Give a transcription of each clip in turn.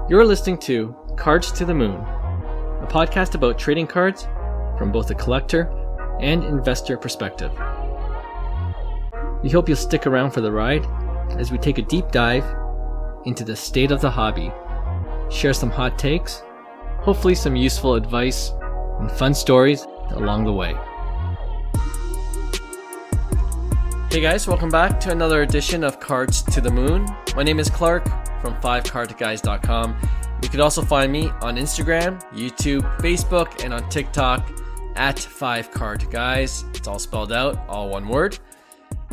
You're listening to Cards to the Moon, a podcast about trading cards from both a collector and investor perspective. We hope you'll stick around for the ride as we take a deep dive into the state of the hobby, share some hot takes, hopefully some useful advice, and fun stories along the way. Hey guys, welcome back to another edition of Cards to the Moon. My name is Clark from 5cardguys.com. You could also find me on Instagram, YouTube, Facebook, and on TikTok at 5cardguys. It's all spelled out, all one word.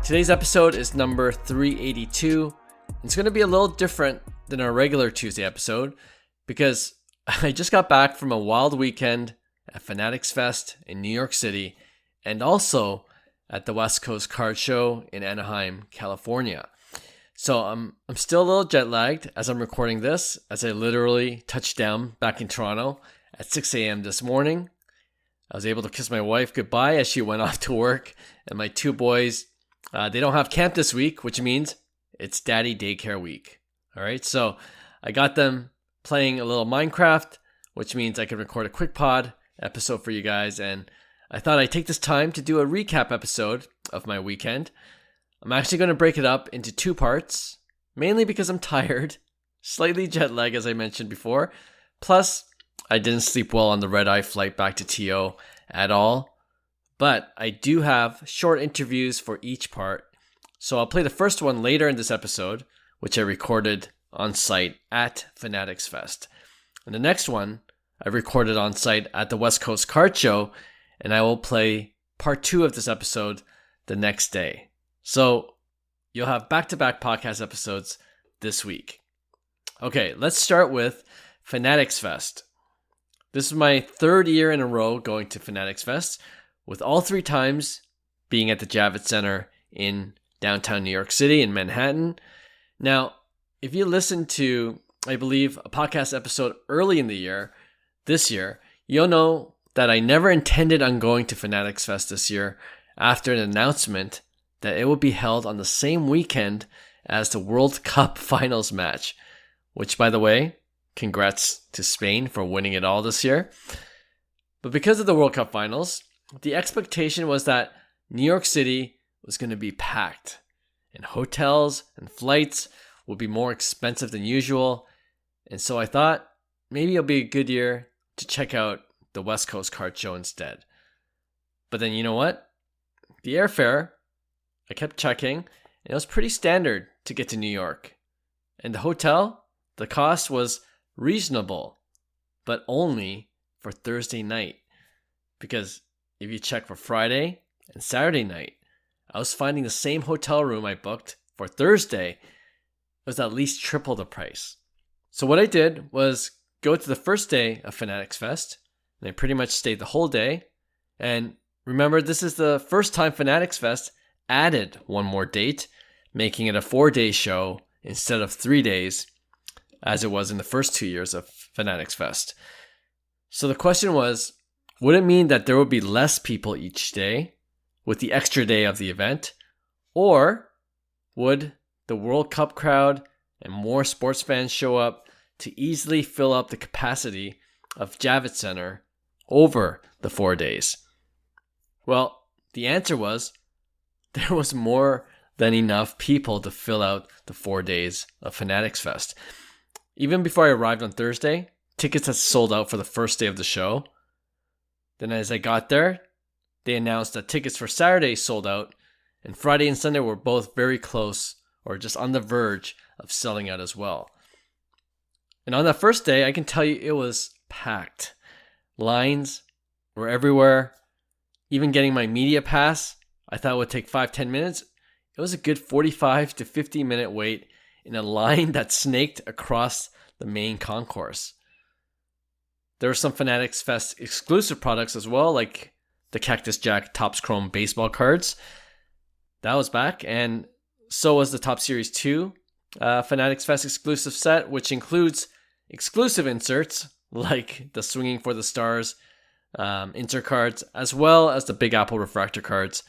Today's episode is number 382. It's going to be a little different than our regular Tuesday episode because I just got back from a wild weekend at Fanatics Fest in New York City and also at the West Coast Card Show in Anaheim, California. So I'm still a little jet lagged as I'm recording this, as I literally touched down back in Toronto at 6 a.m. this morning. I was able to kiss my wife goodbye as she went off to work, and my two boys, they don't have camp this week, which means it's daddy daycare week. All right, so I got them playing a little Minecraft, which means I can record a quick pod episode for you guys, and I thought I'd take this time to do a recap episode of my weekend. I'm actually going to break it up into two parts, mainly because I'm tired, slightly jet lag as I mentioned before, plus I didn't sleep well on the red-eye flight back to TO at all, but I do have short interviews for each part, so I'll play the first one later in this episode, which I recorded on site at Fanatics Fest, and the next one I recorded on site at the West Coast Card Show, and I will play part 2 of this episode the next day. So you'll have back-to-back podcast episodes this week. Okay, let's start with Fanatics Fest. This is my third year in a row going to Fanatics Fest, with all 3 times being at the Javits Center in downtown New York City in Manhattan. Now, if you listen to, I believe, a podcast episode early in the year, this year, you'll know that I never intended on going to Fanatics Fest this year after an announcement that it would be held on the same weekend as the World Cup Finals match, which, by the way, congrats to Spain for winning it all this year. But because of the World Cup Finals, the expectation was that New York City was going to be packed, and hotels and flights would be more expensive than usual. And so I thought maybe it'll be a good year to check out the West Coast Card Show instead. But then you know what? The airfare, I kept checking, and it was pretty standard to get to New York. And the hotel, the cost was reasonable, but only for Thursday night. Because if you check for Friday and Saturday night, I was finding the same hotel room I booked for Thursday was at least triple the price. So what I did was go to the first day of Fanatics Fest, and I pretty much stayed the whole day. And remember, this is the first time Fanatics Fest added one more date, making it a 4-day show instead of 3 days, as it was in the first 2 years of Fanatics Fest. So the question was, would it mean that there would be less people each day with the extra day of the event? Or would the World Cup crowd and more sports fans show up to easily fill up the capacity of Javits Center over the 4 days? Well, the answer was there was more than enough people to fill out the 4 days of Fanatics Fest. Even before I arrived on Thursday, tickets had sold out for the first day of the show. Then as I got there, they announced that tickets for Saturday sold out, and Friday and Sunday were both very close or just on the verge of selling out as well. And on that first day, I can tell you it was packed. Lines were everywhere. Even getting my media pass, I thought it would take 5-10 minutes. It was a good 45 to 50 minute wait in a line that snaked across the main concourse. There were some Fanatics Fest exclusive products as well, like the Cactus Jack Topps Chrome baseball cards. That was back, and so was the Top Series 2 Fanatics Fest exclusive set, which includes exclusive inserts like the Swinging for the Stars insert cards, as well as the Big Apple refractor cards.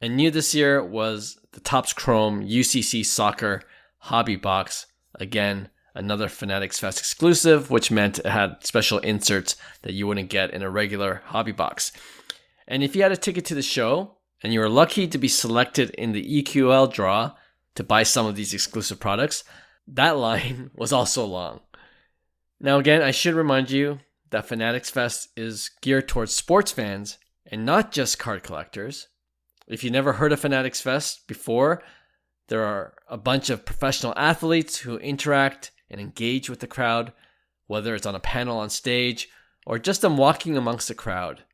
And new this year was the Topps Chrome UCC Soccer Hobby Box. Again, another Fanatics Fest exclusive, which meant it had special inserts that you wouldn't get in a regular hobby box. And if you had a ticket to the show and you were lucky to be selected in the EQL draw to buy some of these exclusive products, that line was also long. Now again, I should remind you that Fanatics Fest is geared towards sports fans and not just card collectors. If you never heard of Fanatics Fest before, there are a bunch of professional athletes who interact and engage with the crowd, whether it's on a panel on stage or just them walking amongst the crowd.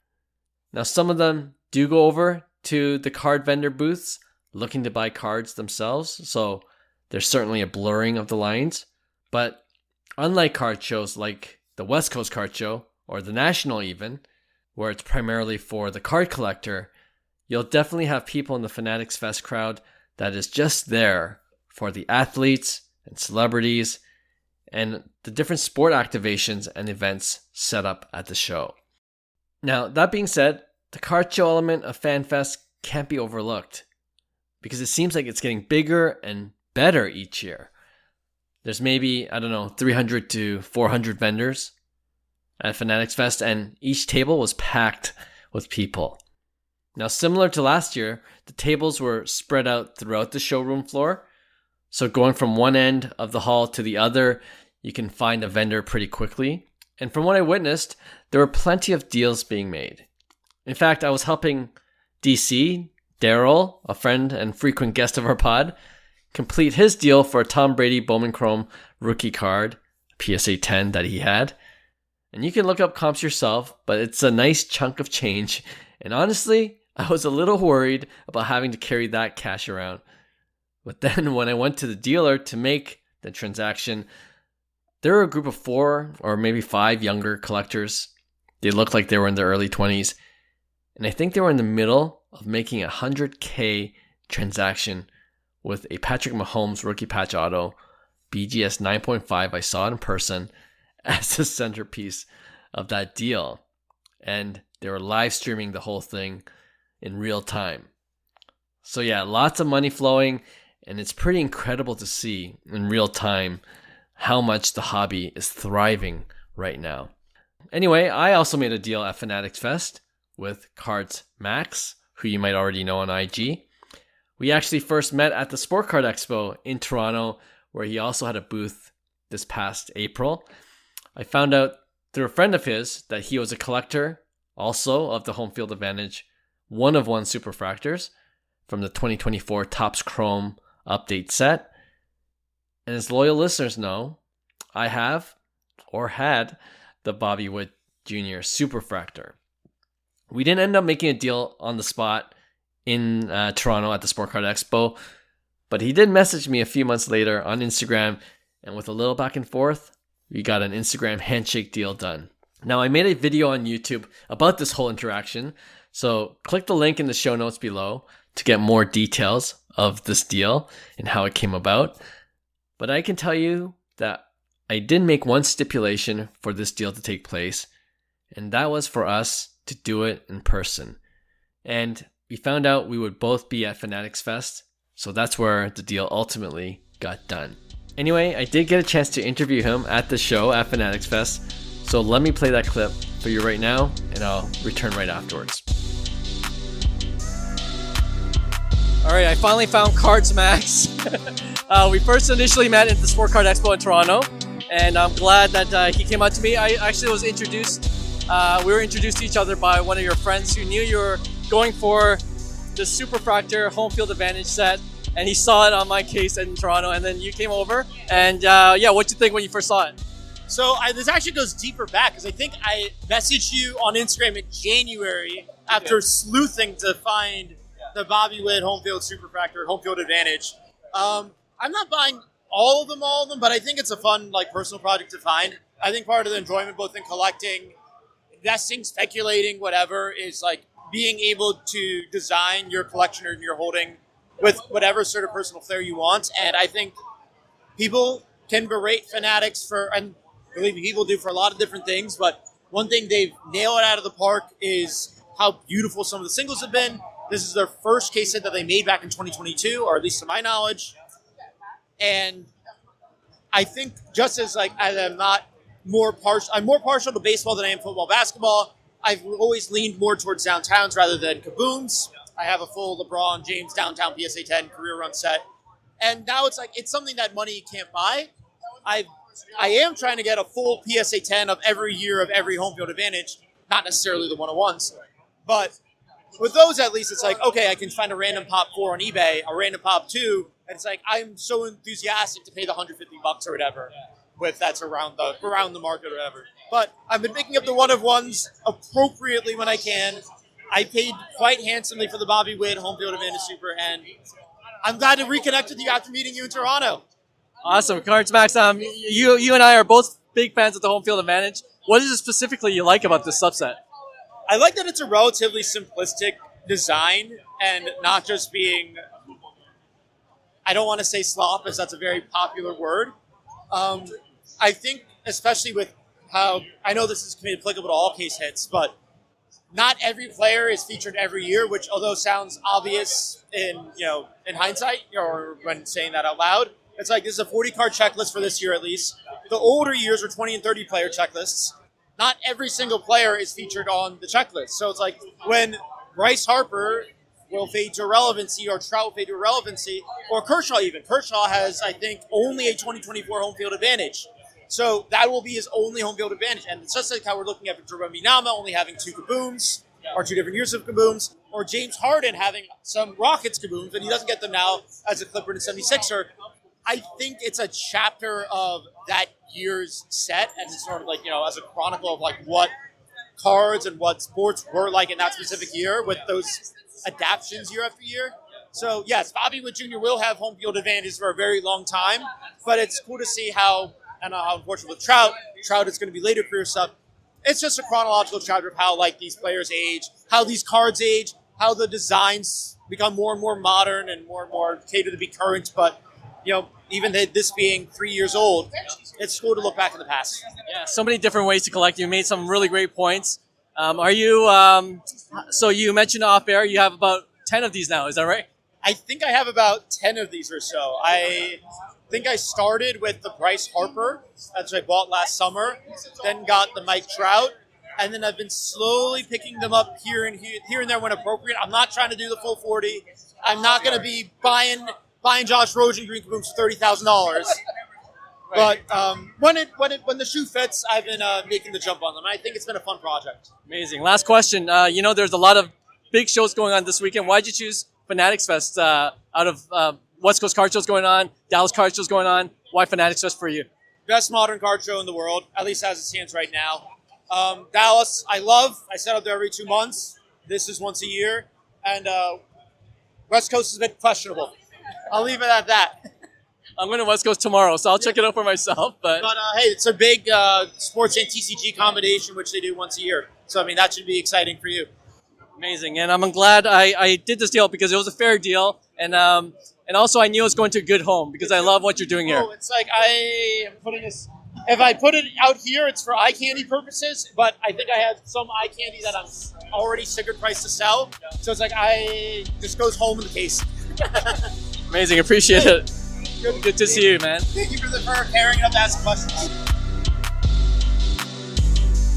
Now, some of them do go over to the card vendor booths looking to buy cards themselves, so there's certainly a blurring of the lines. But unlike card shows like the West Coast Card Show or the National even, where it's primarily for the card collector, you'll definitely have people in the Fanatics Fest crowd that is just there for the athletes and celebrities and the different sport activations and events set up at the show. Now, that being said, the card show element of FanFest can't be overlooked because it seems like it's getting bigger and better each year. There's maybe, 300 to 400 vendors at Fanatics Fest, and each table was packed with people. Now, similar to last year, the tables were spread out throughout the showroom floor. So going from one end of the hall to the other, you can find a vendor pretty quickly. And from what I witnessed, there were plenty of deals being made. In fact, I was helping DC, Daryl, a friend and frequent guest of our pod, complete his deal for a Tom Brady Bowman Chrome rookie card, PSA 10 that he had. And you can look up comps yourself, but it's a nice chunk of change. And honestly, I was a little worried about having to carry that cash around. But then when I went to the dealer to make the transaction, there were a group of 4 or maybe 5 younger collectors. They looked like they were in their early 20s. And I think they were in the middle of making a $100K transaction with a Patrick Mahomes rookie patch auto, BGS 9.5. I saw it in person as the centerpiece of that deal. And they were live streaming the whole thing in real time. So yeah, lots of money flowing, and it's pretty incredible to see in real time how much the hobby is thriving right now. Anyway, I also made a deal at Fanatics Fest with Cards Max, who you might already know on IG. We actually first met at the Sport Card Expo in Toronto, where he also had a booth this past April. I found out through a friend of his that he was a collector also of the Home Field Advantage 1-of-1 Superfractors from the 2024 Topps Chrome update set. And as loyal listeners know, I have or had the Bobby Witt Jr. Superfractor. We didn't end up making a deal on the spot in Toronto at the Sport Card Expo, but he did message me a few months later on Instagram, and with a little back and forth, we got an Instagram handshake deal done. Now, I made a video on YouTube about this whole interaction, so click the link in the show notes below to get more details of this deal and how it came about. But I can tell you that I did make one stipulation for this deal to take place, and that was for us to do it in person. And we found out we would both be at Fanatics Fest, so that's where the deal ultimately got done. Anyway, I did get a chance to interview him at the show at Fanatics Fest, so let me play that clip for you right now, and I'll return right afterwards. All right, I finally found Cards Max. We first initially met at the Sport Card Expo in Toronto, and I'm glad that he came out to me. I actually was introduced. We were introduced to each other by one of your friends who knew you were going for the Superfractor Home Field Advantage set, and he saw it on my case in Toronto, and then you came over. And what'd you think when you first saw it? So this actually goes deeper back, because I think I messaged you on Instagram in January after sleuthing to find the Bobby Witt Home Field Superfractor Home Field Advantage. I'm not buying all of them, but I think it's a fun, personal project to find. I think part of the enjoyment, both in collecting, investing, speculating, whatever, is being able to design your collection or your holding with whatever sort of personal flair you want. And I think people can berate Fanatics for, and believe me, people do for a lot of different things, but one thing they've nailed out of the park is how beautiful some of the singles have been. This is their first case set that they made back in 2022, or at least to my knowledge. And I think just as like I'm more partial to baseball than I am football, basketball. I've always leaned more towards downtowns rather than kabooms. I have a full LeBron James downtown PSA 10 career run set, and now it's something that money can't buy. I am trying to get a full PSA 10 of every year of every home field advantage, not necessarily the 101s, but with those at least it's like, okay, I can find a random pop 4 on eBay, a random pop 2, and it's like I'm so enthusiastic to pay the $150 or whatever, with that's around the market or whatever. But I've been picking up the 101s appropriately when I can. I paid quite handsomely for the Bobby Witt home field advantage super, and I'm glad to reconnect with you after meeting you in Toronto. Awesome. Cards Max, you and I are both big fans of the home field advantage. What is it specifically you like about this subset? I like that it's a relatively simplistic design and not just being, I don't want to say slop as that's a very popular word. I think especially with how, I know this is applicable to all case hits, but not every player is featured every year, which although sounds obvious in hindsight or when saying that out loud, it's like this is a 40 card checklist for this year at least. The older years are 20 and 30 player checklists. Not every single player is featured on the checklist. So it's like when Bryce Harper will fade to irrelevancy or Trout will fade to irrelevancy, or Kershaw even. Kershaw has, I think, only a 2024 home field advantage. So that will be his only home field advantage. And it's just like how we're looking at Jerome Minama only having 2 kabooms, or 2 different years of kabooms, or James Harden having some Rockets kabooms, and he doesn't get them now as a Clipper and a 76er. I think it's a chapter of that year's set, and it's sort of like, as a chronicle of like what cards and what sports were like in that specific year with those adaptions year after year. So yes, Bobby Witt Jr. will have home field advantage for a very long time, but it's cool to see how, I don't know how unfortunate with Trout is going to be later career stuff. It's just a chronological chapter of how like these players age, how these cards age, how the designs become more and more modern and more cater to be current, but even this being 3 years old, it's cool to look back in the past. Yeah, so many different ways to collect. You made some really great points. Are you, so you mentioned off air, you have about 10 of these now, is that right? I think I have about 10 of these or so. I think I started with the Bryce Harper, that's what I bought last summer, then got the Mike Trout, and then I've been slowly picking them up here and there when appropriate. I'm not trying to do the full 40. I'm not going to be buying Josh Rosen green kabooms for $30,000. But when the shoe fits, I've been making the jump on them. I think it's been a fun project. Amazing. Last question. There's a lot of big shows going on this weekend. Why'd you choose Fanatics Fest out of West Coast Card Show's going on, Dallas Card Show's going on? Why Fanatics Fest for you? Best modern card show in the world, at least as it stands right now. Dallas, I love. I set up there every 2 months. This is once a year. And West Coast has been questionable. I'll leave it at that. I'm going to West Coast tomorrow, so I'll check it out for myself. But hey, it's a big sports and TCG combination, which they do once a year. So, that should be exciting for you. Amazing. And I'm glad I did this deal because it was a fair deal. And also I knew it was going to a good home because I love what you're doing here. Oh, it's like I am putting this... If I put it out here, it's for eye candy purposes, but I think I have some eye candy that I'm already sticker priced to sell. So it's like this goes home in the case. Amazing. Appreciate it. Good to see you, man. Thank you for carrying enough to ask questions.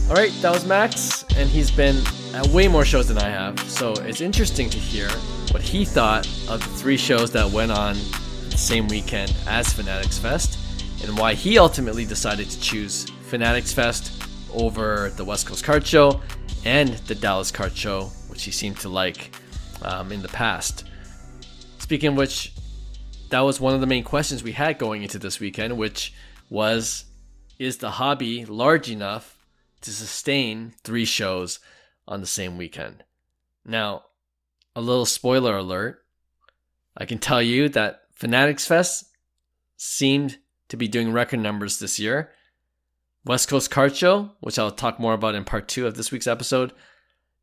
All right, that was Max, and he's been at way more shows than I have. So it's interesting to hear what he thought of the 3 shows that went on the same weekend as Fanatics Fest, and why he ultimately decided to choose Fanatics Fest over the West Coast Card Show and the Dallas Card Show, which he seemed to like in the past. Speaking of which, that was one of the main questions we had going into this weekend, which was, is the hobby large enough to sustain 3 shows on the same weekend? Now, a little spoiler alert, I can tell you that Fanatics Fest seemed to be doing record numbers this year. West Coast Card Show, which I'll talk more about in part 2 of this week's episode,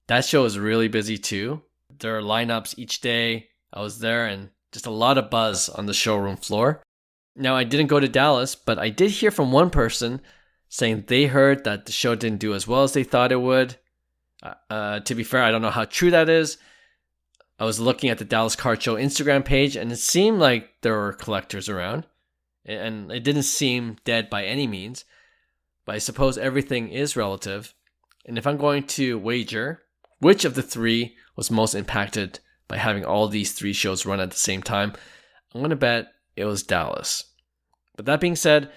that show is really busy too. There are lineups each day. I was there and just a lot of buzz on the showroom floor. Now, I didn't go to Dallas, but I did hear from one person saying they heard that the show didn't do as well as they thought it would. To be fair, I don't know how true that is. I was looking at the Dallas Card Show Instagram page, and it seemed like there were collectors around. and it didn't seem dead by any means, but I suppose everything is relative. And if I'm going to wager which of the three was most impacted by having all these three shows run at the same time, I'm going to bet it was Dallas. But that being said,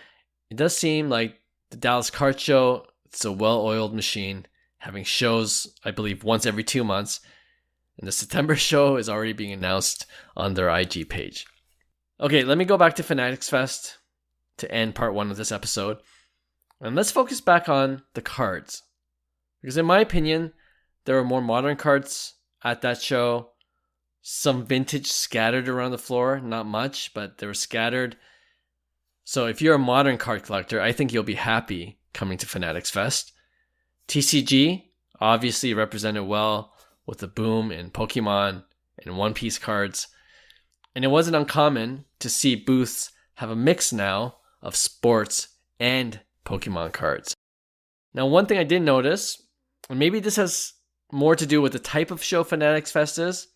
it does seem like the Dallas Card Show, it's a well-oiled machine, having shows, I believe, once every 2 months. And the September show is already being announced on their IG page. Okay, let me go back to Fanatics Fest to end part 1 of this episode. And let's focus back on the cards. Because in my opinion, there were more modern cards at that show. Some vintage scattered around the floor. Not much, but they were scattered. So if you're a modern card collector, I think you'll be happy coming to Fanatics Fest. TCG obviously represented well with the boom in Pokemon and One Piece cards. And it wasn't uncommon to see booths have a mix now of sports and Pokemon cards. Now, one thing I did notice, and maybe this has more to do with the type of show Fanatics Fest is,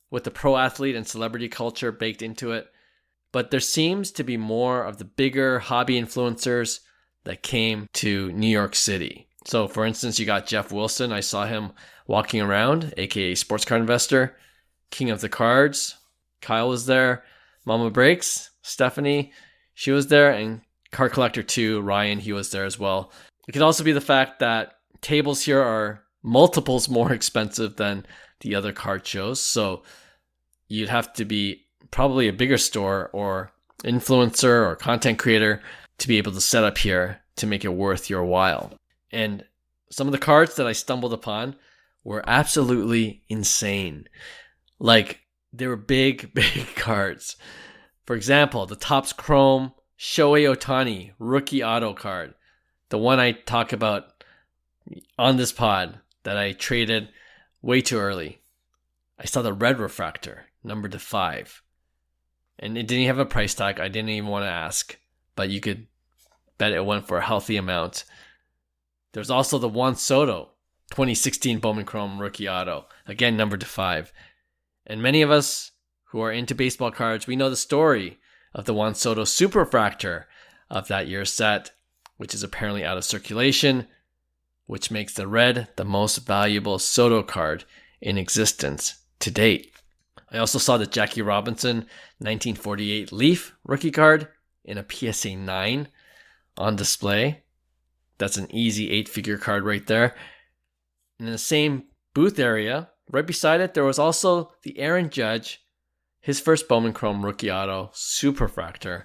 with the pro athlete and celebrity culture baked into it, but there seems to be more of the bigger hobby influencers that came to New York City. So, for instance, you got Jeff Wilson. I saw him walking around, aka Sports Card Investor, King of the Cards. Kyle was there. Mama Breaks, Stephanie, she was there. And Card Collector 2, Ryan, he was there as well. It could also be the fact that tables here are multiples more expensive than the other card shows. So you'd have to be probably a bigger store or influencer or content creator to be able to set up here to make it worth your while. And some of the cards that I stumbled upon were absolutely insane. Like, they were big, big cards. For example, the Topps Chrome Shohei Ohtani rookie auto card. The one I talk about on this pod that I traded way too early. I saw the red refractor, numbered to 5. And it didn't have a price tag. I didn't even want to ask. But you could bet it went for a healthy amount. There's also the Juan Soto 2016 Bowman Chrome rookie auto. Again, numbered to 5. And many of us who are into baseball cards, we know the story of the Juan Soto Superfractor of that year's set, which is apparently out of circulation, which makes the red the most valuable Soto card in existence to date. I also saw the Jackie Robinson 1948 Leaf rookie card in a PSA 9 on display. That's an easy 8-figure card right there. In the same booth area, right beside it, there was also the Aaron Judge, his first Bowman Chrome rookie auto, Superfractor,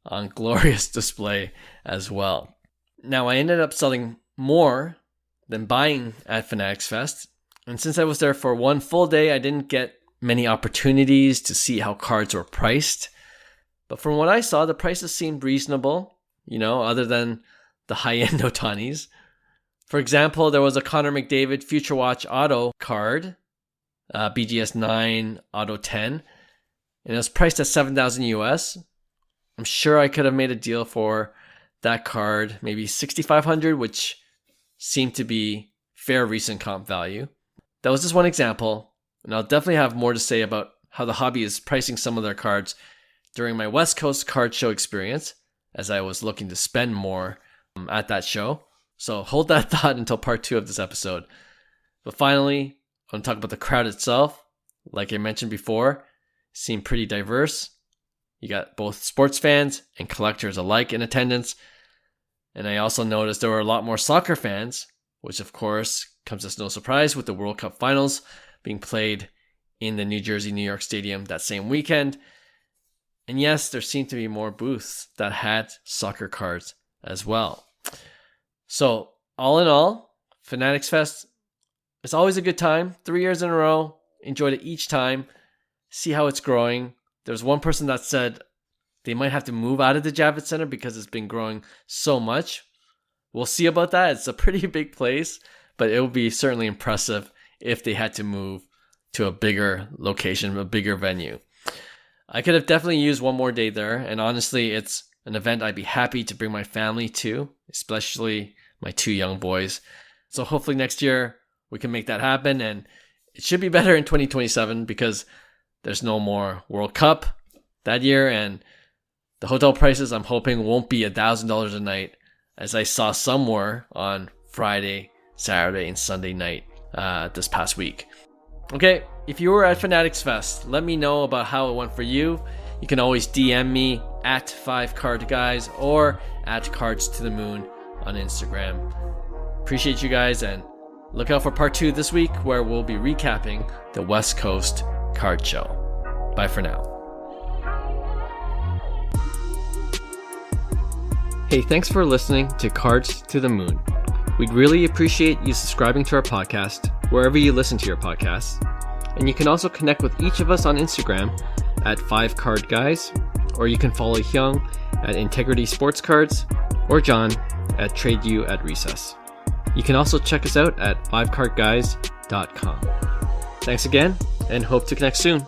on glorious display as well. Now, I ended up selling more than buying at Fanatics Fest. And since I was there for one full day, I didn't get many opportunities to see how cards were priced. But from what I saw, the prices seemed reasonable, other than the high-end Otanis. For example, there was a Connor McDavid Future Watch auto card, BGS 9 auto 10, and it was priced at $7,000 US. I'm sure I could have made a deal for that card, maybe $6,500, which seemed to be fair recent comp value. That was just one example, and I'll definitely have more to say about how the hobby is pricing some of their cards during my West Coast card show experience, as I was looking to spend more at that show. So hold that thought until part 2 of this episode. But finally, I want to talk about the crowd itself. Like I mentioned before, it seemed pretty diverse. You got both sports fans and collectors alike in attendance. And I also noticed there were a lot more soccer fans, which of course comes as no surprise with the World Cup finals being played in the New Jersey, New York Stadium that same weekend. And yes, there seemed to be more booths that had soccer cards as well. So, all in all, Fanatics Fest, it's always a good time. 3 years in a row. Enjoyed it each time. See how it's growing. There's one person that said they might have to move out of the Javits Center because it's been growing so much. We'll see about that. It's a pretty big place, but it would be certainly impressive if they had to move to a bigger location, a bigger venue. I could have definitely used one more day there, and honestly, it's an event I'd be happy to bring my family to, especially my 2 young boys. So hopefully next year we can make that happen, and it should be better in 2027 because there's no more World Cup that year, and The hotel prices I'm hoping won't be $1,000 a night, as I saw somewhere on Friday, Saturday, and Sunday night this past week. Okay, if you were at Fanatics Fest, let me know about how it went for you. You can always DM me at 5cardguys or at Cards to the Moon on Instagram. Appreciate you guys, and look out for part 2 this week, where we'll be recapping the West Coast Card Show. Bye for now. Hey, thanks for listening to Cards to the Moon. We'd really appreciate you subscribing to our podcast wherever you listen to your podcasts. And you can also connect with each of us on Instagram at 5cardguys, or you can follow Hyung at Integrity Sports Cards, or John at TradeU at Recess. You can also check us out at 5cardguys.com. Thanks again, and hope to connect soon.